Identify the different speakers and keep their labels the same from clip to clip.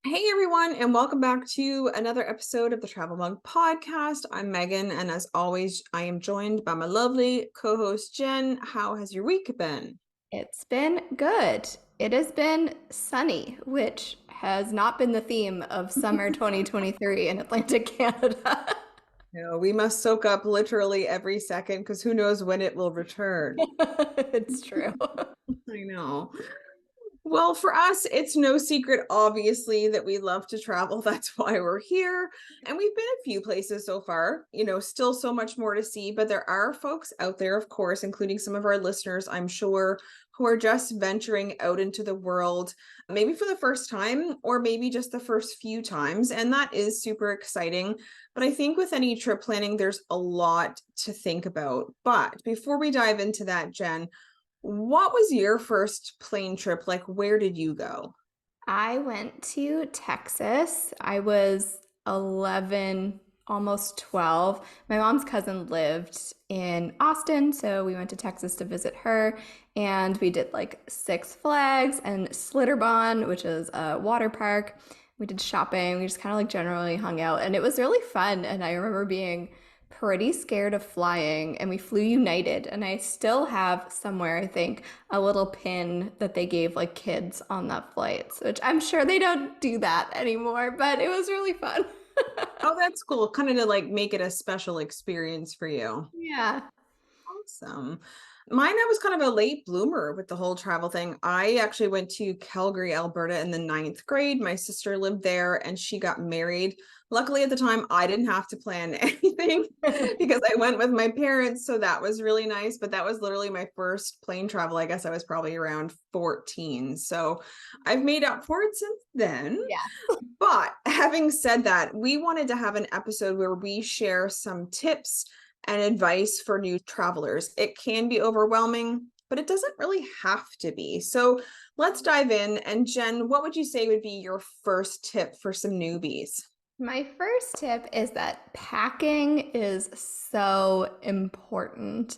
Speaker 1: Hey everyone, and welcome back to another episode of the Travel Mug Podcast. I'm Megan, and as always, I am joined by my lovely co-host Jen. How has your week been?
Speaker 2: It's been good. It has been sunny, which has not been the theme of summer 2023 in Atlantic Canada.
Speaker 1: We must soak up literally every second because who knows when it will return.
Speaker 2: It's true.
Speaker 1: I know. Well, for us, it's no secret, obviously, that we love to travel. That's why we're here. And we've been a few places so far, still so much more to see. But there are folks out there, of course, including some of our listeners, I'm sure, who are just venturing out into the world, maybe for the first time, or maybe just the first few times. And that is super exciting. But I think with any trip planning, there's a lot to think about. But before we dive into that, Jen, what was your first plane trip like? Where did you go?
Speaker 2: I went to Texas. I was 11, almost 12. My mom's cousin lived in Austin, so we went to Texas to visit her. And we did like Six Flags and Slitterbahn, which is a water park. We did shopping. We just kind of like generally hung out, and it was really fun. And I remember being pretty scared of flying, and we flew United, and I still have somewhere, I think, a little pin that they gave like kids on that flight, which I'm sure they don't do that anymore, but it was really fun.
Speaker 1: Oh, that's cool. Kind of to like make it a special experience for you.
Speaker 2: Yeah.
Speaker 1: Awesome. Mine, I was kind of a late bloomer with the whole travel thing. I actually went to Calgary, Alberta in the ninth grade. My sister lived there and she got married. Luckily, at the time, I didn't have to plan anything because I went with my parents. So that was really nice. But that was literally my first plane travel. I guess I was probably around 14. So I've made up for it since then.
Speaker 2: Yeah.
Speaker 1: But having said that, we wanted to have an episode where we share some tips and advice for new travelers. It can be overwhelming, but it doesn't really have to be. So let's dive in. And Jen, what would you say would be your first tip for some newbies?
Speaker 2: My first tip is that packing is so important,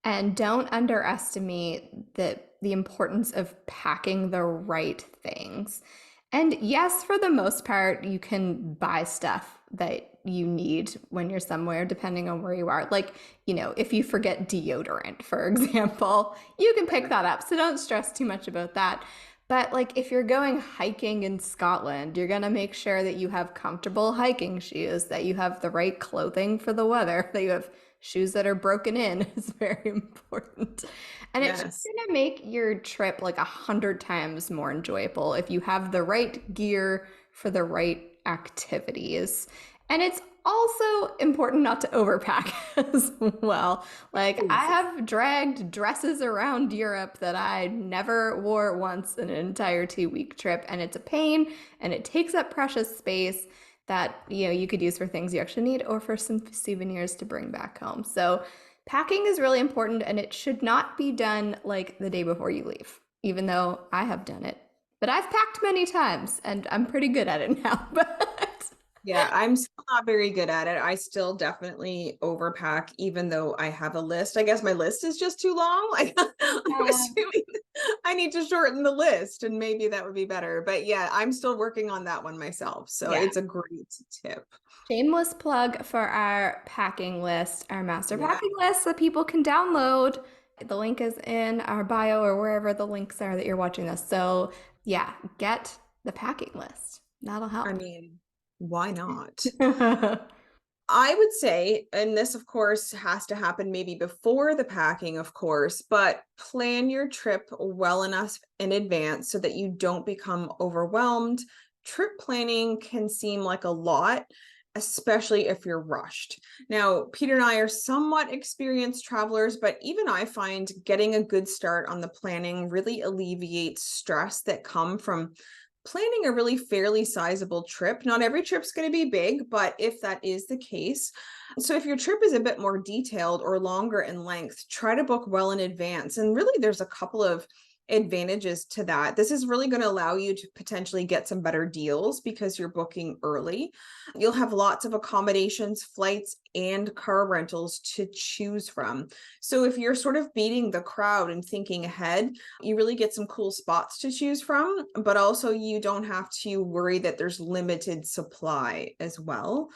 Speaker 2: and don't underestimate the importance of packing the right things. And yes, for the most part, you can buy stuff that you need when you're somewhere, depending on where you are. Like, if you forget deodorant, for example, you can pick that up. So don't stress too much about that. But like if you're going hiking in Scotland, you're going to make sure that you have comfortable hiking shoes, that you have the right clothing for the weather, that you have shoes that are broken in is very important. And it's just
Speaker 1: Yes.
Speaker 2: going to make your trip like 100 times more enjoyable if you have the right gear for the right activities. And it's also important not to overpack as well. Like, I have dragged dresses around Europe that I never wore once in an entire 2 week trip, and it's a pain and it takes up precious space that you could use for things you actually need or for some souvenirs to bring back home. So, packing is really important, and it should not be done like the day before you leave, even though I have done it. But I've packed many times and I'm pretty good at it now. But
Speaker 1: Yeah, I'm still not very good at it. I still definitely overpack, even though I have a list. I guess my list is just too long. Like I'm
Speaker 2: yeah.
Speaker 1: assuming I need to shorten the list and maybe that would be better. But yeah, I'm still working on that one myself. So
Speaker 2: Yeah.
Speaker 1: it's a great tip.
Speaker 2: Shameless plug for our packing list, our master
Speaker 1: Yeah.
Speaker 2: packing list that people can download. The link is in our bio or wherever the links are that you're watching this. So, yeah, get the packing list. That'll
Speaker 1: I
Speaker 2: help.
Speaker 1: mean, why not? I would say, and this, of course, has to happen maybe before the packing, of course, but plan your trip well enough in advance so that you don't become overwhelmed. Trip planning can seem like a lot, especially if you're rushed. Now, Peter and I are somewhat experienced travelers, but even I find getting a good start on the planning really alleviates stress that come from planning a really fairly sizable trip. Not every trip's going to be big, but if that is the case, so if your trip is a bit more detailed or longer in length, try to book well in advance. And really, there's a couple of advantages to that. This is really going to allow you to potentially get some better deals because you're booking early. You'll have lots of accommodations, flights, and car rentals to choose from. So if you're sort of beating the crowd and thinking ahead, you really get some cool spots to choose from, but also you don't have to worry that there's limited supply as well.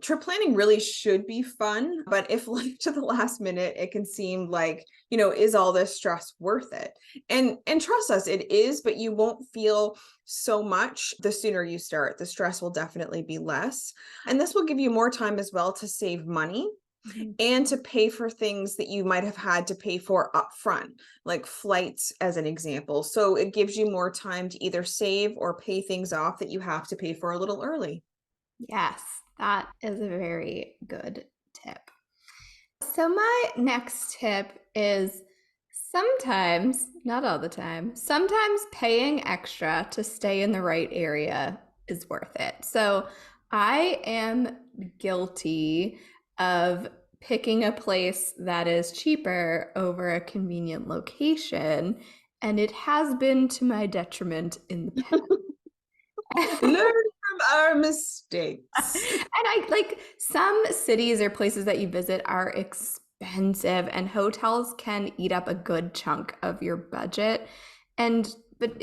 Speaker 1: Trip planning really should be fun, but if left to the last minute, it can seem like, is all this stress worth it? And trust us, it is, but you won't feel so much the sooner you start. The stress will definitely be less. And this will give you more time as well to save money
Speaker 2: Mhm.
Speaker 1: and to pay for things that you might have had to pay for upfront, like flights as an example. So it gives you more time to either save or pay things off that you have to pay for a little early.
Speaker 2: Yes, that is a very good tip. So, my next tip is sometimes, not all the time, sometimes paying extra to stay in the right area is worth it. So, I am guilty of picking a place that is cheaper over a convenient location, and it has been to my detriment in the past.
Speaker 1: Learn from our
Speaker 2: And
Speaker 1: mistakes.
Speaker 2: I like some cities or places that you visit are expensive and hotels can eat up a good chunk of your budget. But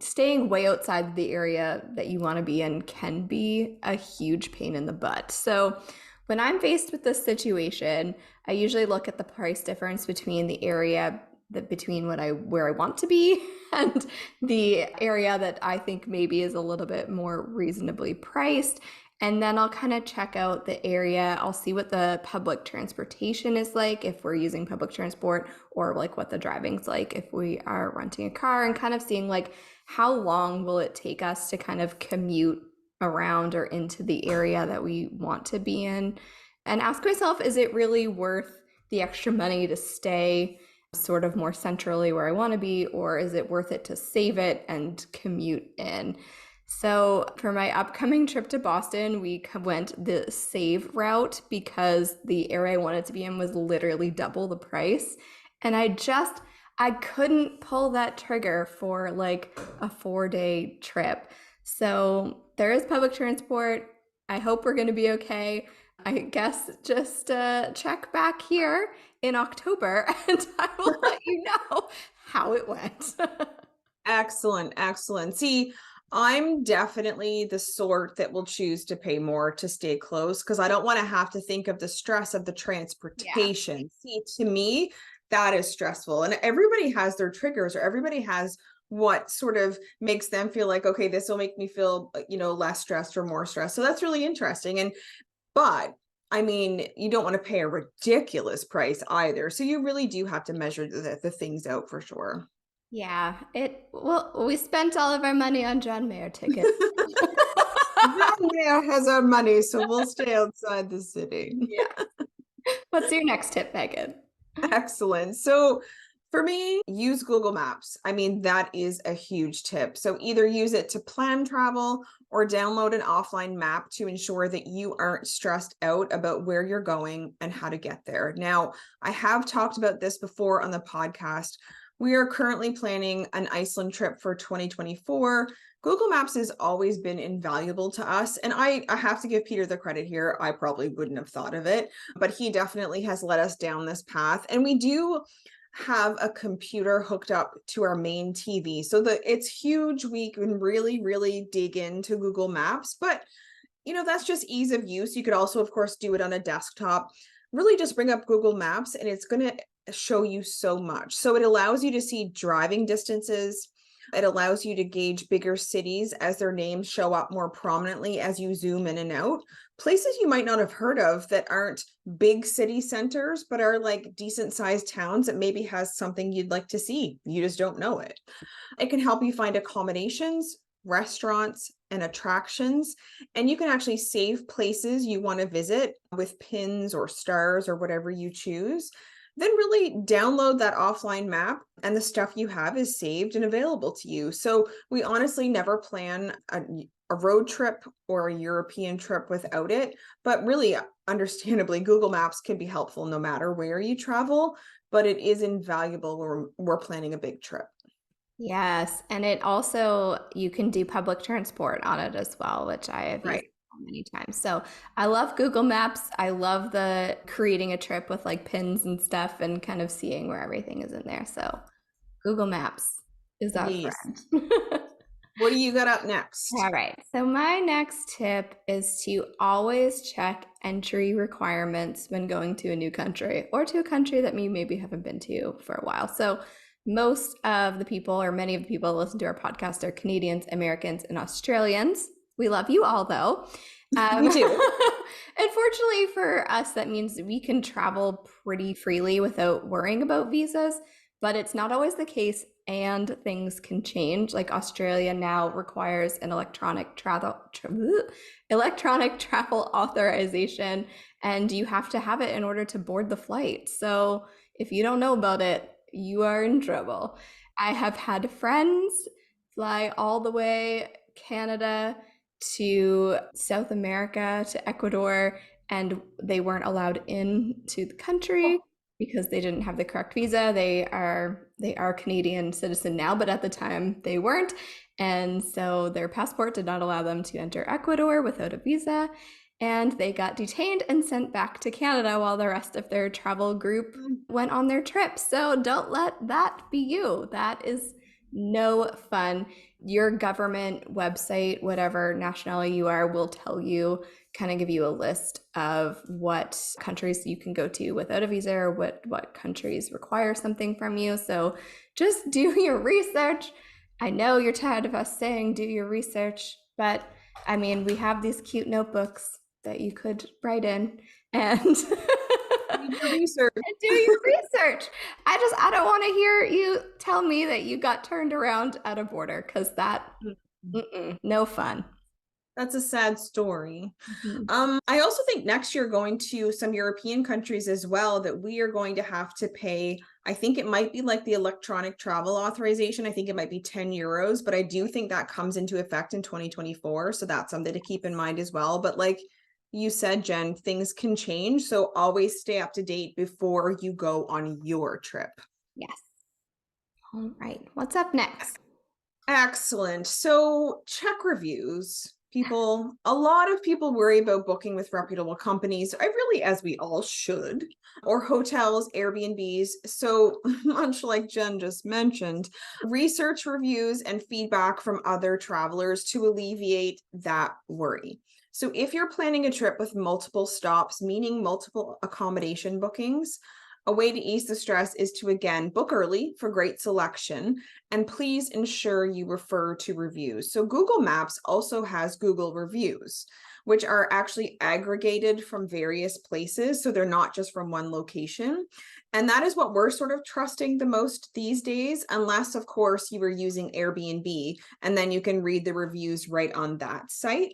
Speaker 2: staying way outside the area that you want to be in can be a huge pain in the butt. So when I'm faced with this situation, I usually look at the price difference between the area between where I want to be and the area that I think maybe is a little bit more reasonably priced. And then I'll kind of check out the area. I'll see what the public transportation is like if we're using public transport, or like what the driving's like if we are renting a car, and kind of seeing like how long will it take us to kind of commute around or into the area that we want to be in. And ask myself, is it really worth the extra money to stay sort of more centrally where I want to be, or is it worth it to save it and commute in? So for my upcoming trip to Boston, we went the save route because the area I wanted to be in was literally double the price. And I couldn't pull that trigger for like a 4-day trip. So there is public transport. I hope we're going to be okay. I guess just check back here in October and I will let you know how it went.
Speaker 1: Excellent, excellent. See, I'm definitely the sort that will choose to pay more to stay close because I don't want to have to think of the stress of the
Speaker 2: Yeah.
Speaker 1: transportation. See, to me, that is stressful. And everybody has their triggers, or everybody has what sort of makes them feel like, okay, this will make me feel, less stressed or more stressed. So that's really interesting. But I mean, you don't want to pay a ridiculous price either. So you really do have to measure the things out for sure.
Speaker 2: Yeah, we spent all of our money on John Mayer tickets.
Speaker 1: John Mayer has our money, so we'll stay outside the city.
Speaker 2: Yeah. What's your next tip, Megan?
Speaker 1: Excellent. So for me, use Google Maps. I mean, that is a huge tip. So either use it to plan travel or download an offline map to ensure that you aren't stressed out about where you're going and how to get there. Now, I have talked about this before on the podcast. We are currently planning an Iceland trip for 2024. Google Maps has always been invaluable to us. And I have to give Peter the credit here. I probably wouldn't have thought of it, but he definitely has led us down this path. And we do have a computer hooked up to our main TV. So it's huge. We can really, really dig into Google Maps, but that's just ease of use. You could also, of course, do it on a desktop. Really just bring up Google Maps and it's going to show you so much. So it allows you to see driving distances. It allows you to gauge bigger cities as their names show up more prominently as you zoom in and out. Places you might not have heard of that aren't big city centers, but are like decent sized towns that maybe has something you'd like to see. You just don't know it. It can help you find accommodations, restaurants, and attractions. And you can actually save places you want to visit with pins or stars or whatever you choose. Then really download that offline map and the stuff you have is saved and available to you. So we honestly never plan a road trip or a European trip without it. But really, understandably, Google Maps can be helpful no matter where you travel, but it is invaluable when we're planning a big trip.
Speaker 2: Yes, and it also you can do public transport on it as well, which I have used
Speaker 1: Right.
Speaker 2: many times. So I love Google Maps. I love the creating a trip with like pins and stuff and kind of seeing where everything is in there. So Google Maps is our
Speaker 1: Yes.
Speaker 2: friend.
Speaker 1: What do you got up next?
Speaker 2: All right. So my next tip is to always check entry requirements when going to a new country or to a country that you maybe haven't been to for a while. So most of the people, or many of the people that listen to our podcast, are Canadians, Americans, and Australians. We love you all, though.
Speaker 1: We do.
Speaker 2: Unfortunately for us, that means we can travel pretty freely without worrying about visas, but it's not always the case, and things can change. Like Australia now requires an electronic travel authorization, and you have to have it in order to board the flight. So if you don't know about it, you are in trouble. I have had friends fly all the way Canada to South America, to Ecuador, and they weren't allowed into the country because they didn't have the correct visa. They are Canadian citizen now, but at the time they weren't. And so their passport did not allow them to enter Ecuador without a visa. And they got detained and sent back to Canada while the rest of their travel group went on their trip. So don't let that be you. That is no fun. Your government website, whatever nationality you are, will tell you, kind of give you a list of what countries you can go to without a visa, or what countries require something from you. So just do your research. I know you're tired of us saying do your research, but I mean, we have these cute notebooks that you could write in and
Speaker 1: Do your research.
Speaker 2: do your research. I don't want to hear you tell me that you got turned around at a border, because that no fun.
Speaker 1: That's a sad story. I also think next year going to some European countries as well, that we are going to have to pay. I think it might be like the electronic travel authorization. I think it might be 10 euros, but I do think that comes into effect in 2024. So that's something to keep in mind as well. But like you said, Jen, things can change. So always stay up to date before you go on your trip.
Speaker 2: Yes. All right. What's up next?
Speaker 1: Excellent. So check reviews. A lot of people worry about booking with reputable companies. I really, as we all should, or hotels, Airbnbs. So much like Jen just mentioned, research reviews and feedback from other travelers to alleviate that worry. So if you're planning a trip with multiple stops, meaning multiple accommodation bookings, a way to ease the stress is to, again, book early for great selection, and please ensure you refer to reviews. So Google Maps also has Google reviews, which are actually aggregated from various places. So they're not just from one location. And that is what we're sort of trusting the most these days, unless, of course, you were using Airbnb, and then you can read the reviews right on that site.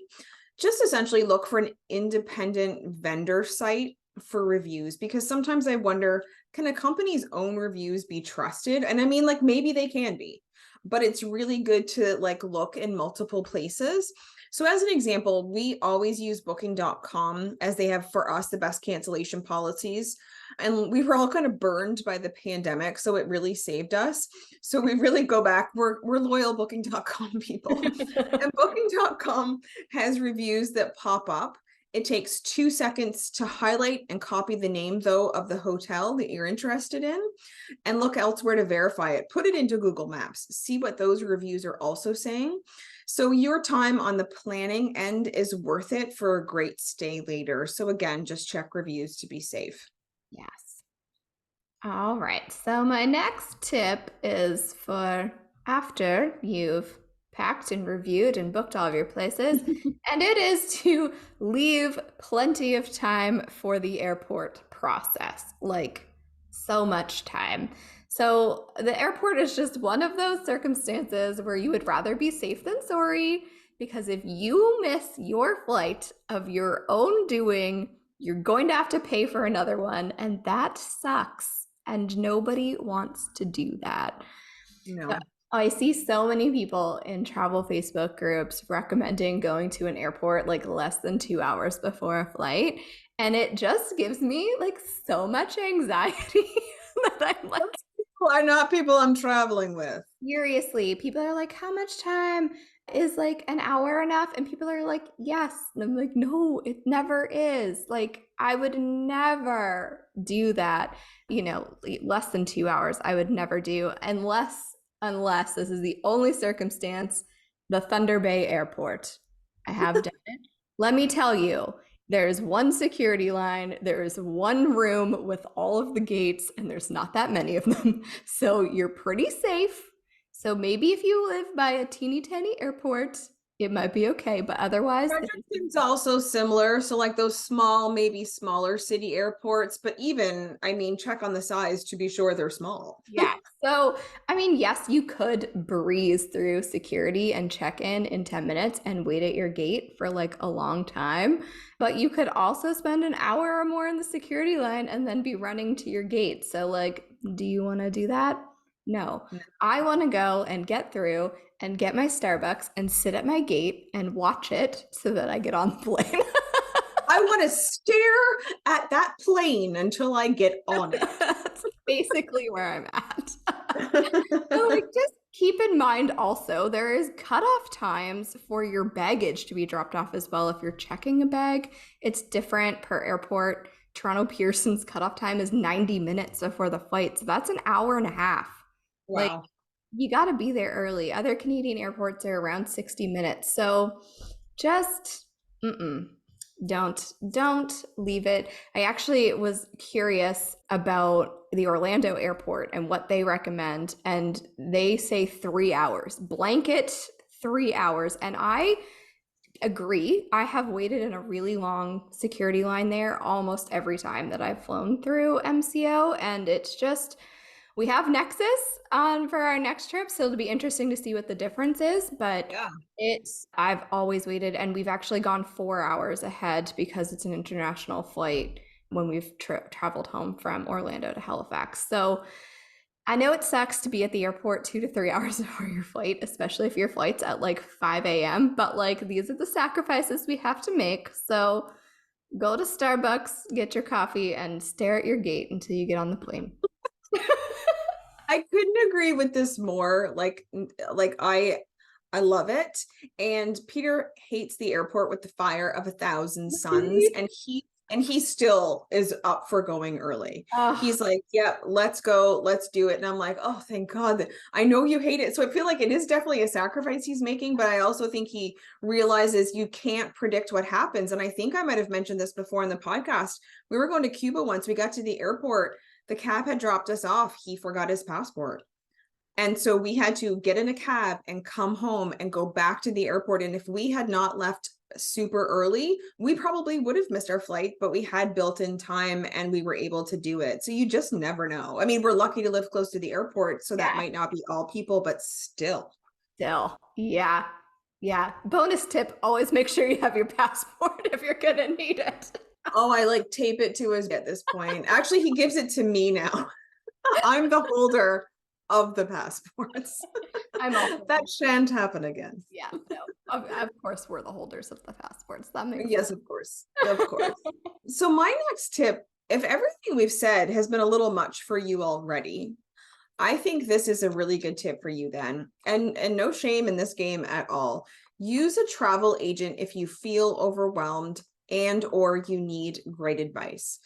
Speaker 1: Just essentially look for an independent vendor site for reviews, because sometimes I wonder, can a company's own reviews be trusted? And I mean, like, maybe they can be, but it's really good to like look in multiple places. So as an example, we always use booking.com, as they have for us the best cancellation policies. And we were all kind of burned by the pandemic, so it really saved us. So we really go back. We're loyal booking.com people. And booking.com has reviews that pop up. It takes 2 seconds to highlight and copy the name, though, of the hotel that you're interested in, and look elsewhere to verify it. Put it into Google Maps. See what those reviews are also saying. So your time on the planning end is worth it for a great stay later. So again, just check reviews to be safe.
Speaker 2: Yes. All right. So my next tip is for after you've packed and reviewed and booked all of your places, and it is to leave plenty of time for the airport process, like so much time. So the airport is just one of those circumstances where you would rather be safe than sorry, because if you miss your flight of your own doing, you're going to have to pay for another one, and that sucks, and nobody wants to do that.
Speaker 1: No.
Speaker 2: I see so many people in travel Facebook groups recommending going to an airport like less than 2 hours before a flight. And it just gives me like so much anxiety that I'm like,
Speaker 1: Those people are not people I'm traveling with.
Speaker 2: seriously, people are like, how much time Is like an hour enough? And people are like, yes. And I'm like, no, it never is. Like, I would never do that. Less than 2 hours, I would never do unless this is the only circumstance, the Thunder Bay Airport. I have done it. Let me tell you, there's one security line, there's one room with all of the gates, and there's not that many of them. So you're pretty safe. So maybe if you live by a teeny tiny airport, it might be okay. But otherwise,
Speaker 1: Fredericton's also similar. So like those small, maybe smaller city airports, but even, I mean, check on the size to be sure they're small.
Speaker 2: yeah. So, I mean, yes, you could breeze through security and check in 10 minutes and wait at your gate for like a long time. But you could also spend an hour or more in the security line and then be running to your gate. So, like, do you want to do that? No. I want to go and get through and get my Starbucks and sit at my gate and watch it so that I get on the plane.
Speaker 1: I want to stare at that plane until I get on it.
Speaker 2: That's basically where I'm at. So, like, just keep in mind also, there is cutoff times for your baggage to be dropped off as well. If you're checking a bag, it's different per airport. Toronto Pearson's cutoff time is 90 minutes before the flight. So that's an hour and a half. Like,
Speaker 1: Wow.
Speaker 2: you got to be there early. Other Canadian airports are around 60 minutes. So just don't leave it. I actually was curious about the Orlando airport and what they recommend, and they say 3 hours, blanket 3 hours. And I agree. I have waited in a really long security line there almost every time that I've flown through MCO, and it's just, we have Nexus on for our next trip, so it'll be interesting to see what the difference is. But
Speaker 1: Yeah.
Speaker 2: I've always waited, and we've actually gone 4 hours ahead because it's an international flight when we've traveled home from Orlando to Halifax. So I know it sucks to be at the airport 2 to 3 hours before your flight, especially if your flight's at like 5 a.m. But like, these are the sacrifices we have to make. So go to Starbucks, get your coffee, and stare at your gate until you get on the plane.
Speaker 1: I couldn't agree with this more. Like I love it. And Peter hates the airport with the fire of 1,000 suns, and he still is up for going early. He's like, yeah, let's go, let's do it. And I'm like, oh, thank God that I know you hate it. So I feel like it is definitely a sacrifice he's making, but I also think he realizes you can't predict what happens. And I think I might have mentioned this before in the podcast. We were going to Cuba once. We got to the airport. The cab had dropped us off. He forgot his passport. And so we had to get in a cab and come home and go back to the airport. And if we had not left super early, we probably would have missed our flight, but we had built in time and we were able to do it. So you just never know. I mean, we're lucky to live close to the airport, so that might not be all people, but still.
Speaker 2: Yeah. Bonus tip, always make sure you have your passport if you're gonna need it.
Speaker 1: Oh, I like tape it to his at this point. Actually, he gives it to me now. I'm the holder of the passports. That shan't happen again.
Speaker 2: Yeah, no, of course we're the holders of the passports. That makes
Speaker 1: Yes,
Speaker 2: sense.
Speaker 1: of course. So my next tip, if everything we've said has been a little much for you already, I think this is a really good tip for you then. And no shame in this game at all. Use a travel agent if you feel overwhelmed and or you need great advice.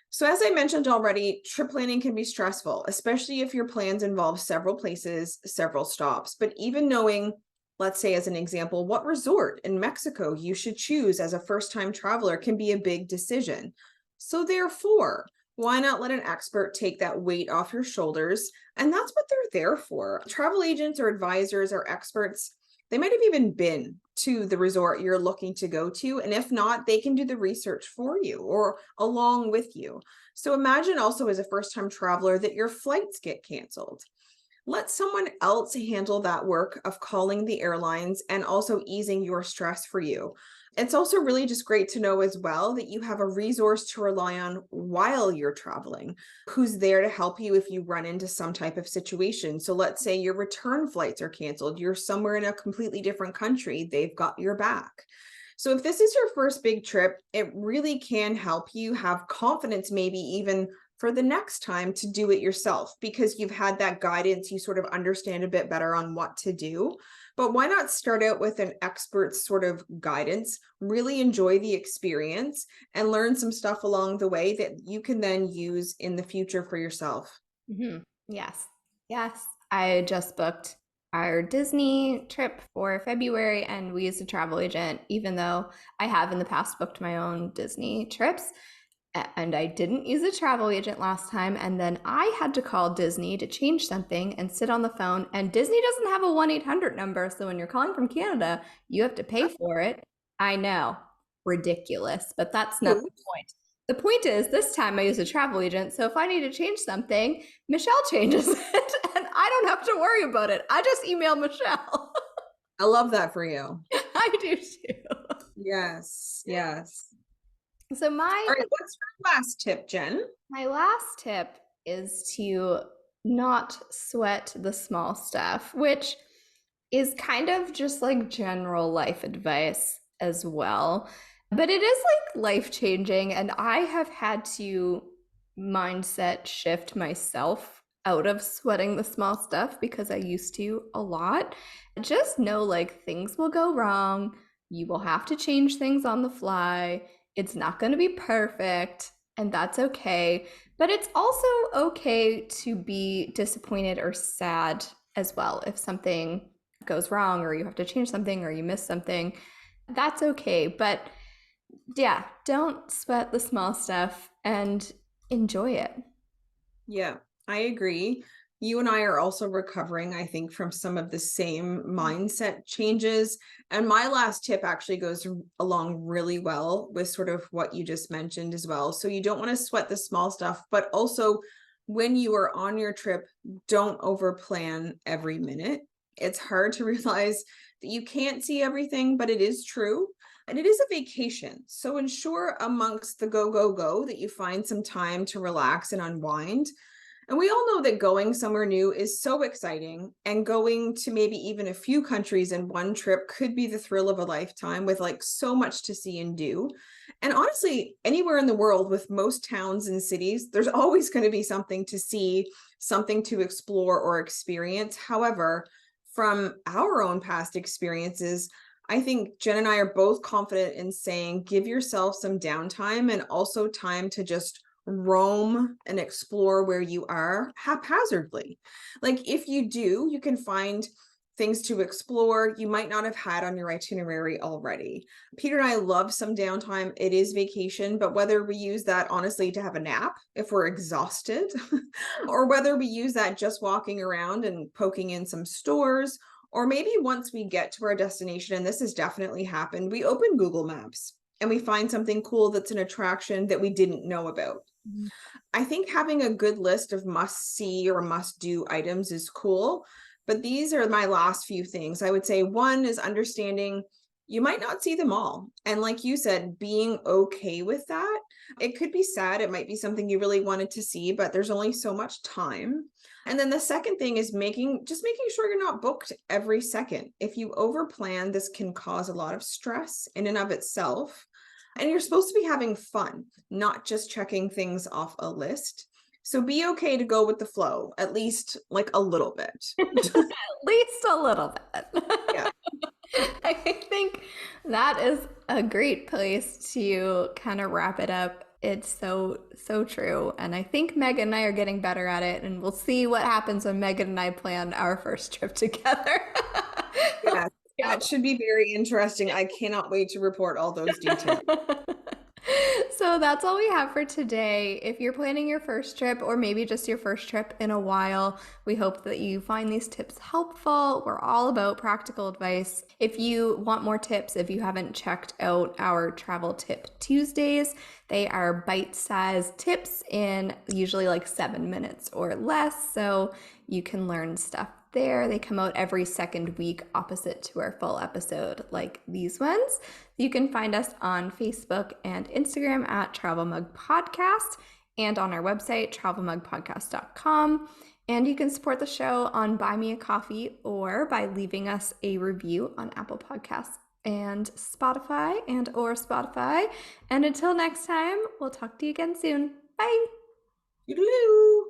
Speaker 1: So as I mentioned already, trip planning can be stressful, especially if your plans involve several places, several stops. But even knowing, let's say as an example, what resort in Mexico you should choose as a first-time traveler can be a big decision. So therefore, why not let an expert take that weight off your shoulders? And that's what they're there for. Travel agents or advisors or experts, they might have even been to the resort you're looking to go to. And if not, they can do the research for you or along with you. So imagine also as a first-time traveler that your flights get canceled. Let someone else handle that work of calling the airlines and also easing your stress for you. It's also really just great to know as well that you have a resource to rely on while you're traveling, who's there to help you if you run into some type of situation. So let's say your return flights are canceled, you're somewhere in a completely different country, they've got your back. So if this is your first big trip, it really can help you have confidence, maybe even for the next time, to do it yourself, because you've had that guidance, you sort of understand a bit better on what to do. But why not start out with an expert's sort of guidance, really enjoy the experience and learn some stuff along the way that you can then use in the future for yourself?
Speaker 2: Hmm. Yes. Yes. I just booked our Disney trip for February and we used a travel agent, even though I have in the past booked my own Disney trips. And I didn't use a travel agent last time. And then I had to call Disney to change something and sit on the phone. And Disney doesn't have a 1-800 number. So when you're calling from Canada, you have to pay for it. I know, ridiculous, but that's not the point. The point is, this time I use a travel agent. So if I need to change something, Michelle changes it and I don't have to worry about it. I just email Michelle.
Speaker 1: I love that for you.
Speaker 2: I do too.
Speaker 1: Yes, yes.
Speaker 2: So
Speaker 1: All right, what's your last tip, Jen?
Speaker 2: my last tip is to not sweat the small stuff, which is kind of just like general life advice as well. But it is like life changing, and I have had to mindset shift myself out of sweating the small stuff because I used to a lot. Just know like things will go wrong. You will have to change things on the fly. It's not going to be perfect, and that's okay. But it's also okay to be disappointed or sad as well if something goes wrong or you have to change something or you miss something. That's okay. But yeah, don't sweat the small stuff and enjoy it.
Speaker 1: Yeah, I agree. You and I are also recovering, I think, from some of the same mindset changes. And my last tip actually goes along really well with sort of what you just mentioned as well. So you don't want to sweat the small stuff, but also when you are on your trip, don't overplan every minute. It's hard to realize that you can't see everything, but it is true. And it is a vacation. So ensure amongst the go, go, go that you find some time to relax and unwind. And we all know that going somewhere new is so exciting, and going to maybe even a few countries in one trip could be the thrill of a lifetime with like so much to see and do. And honestly, anywhere in the world with most towns and cities, there's always going to be something to see, something to explore or experience. However, from our own past experiences, I think Jen and I are both confident in saying give yourself some downtime and also time to just roam and explore where you are haphazardly. Like if you do, you can find things to explore you might not have had on your itinerary already. Peter and I love some downtime. It is vacation, but whether we use that honestly to have a nap if we're exhausted, or whether we use that just walking around and poking in some stores, or maybe once we get to our destination, and this has definitely happened, we open Google Maps and we find something cool that's an attraction that we didn't know about.
Speaker 2: Mhm.
Speaker 1: I think having a good list of must see or must do items is cool, but these are my last few things. I would say one is understanding you might not see them all. And like you said, being okay with that. It could be sad. It might be something you really wanted to see, but there's only so much time. And then the second thing is making sure you're not booked every second. If you overplan, this can cause a lot of stress in and of itself. And you're supposed to be having fun, not just checking things off a list. So be okay to go with the flow, at least like a little bit.
Speaker 2: At least a little bit.
Speaker 1: Yeah.
Speaker 2: I think that is a great place to kind of wrap it up. It's so true. And I think Megan and I are getting better at it. And we'll see what happens when Megan and I plan our first trip together.
Speaker 1: Yeah. That should be very interesting. I cannot wait to report all those details.
Speaker 2: So that's all we have for today. If you're planning your first trip or maybe just your first trip in a while, we hope that you find these tips helpful. We're all about practical advice. If you want more tips, if you haven't checked out our Travel Tip Tuesdays, they are bite-sized tips in usually like 7 minutes or less. So you can learn stuff there. They come out every second week opposite to our full episode like these ones. You can find us on Facebook and Instagram at Travel Mug Podcast and on our website, travelmugpodcast.com. And you can support the show on Buy Me a Coffee or by leaving us a review on Apple Podcasts and Spotify. And until next time, we'll talk to you again soon. Bye.
Speaker 1: Toodaloo.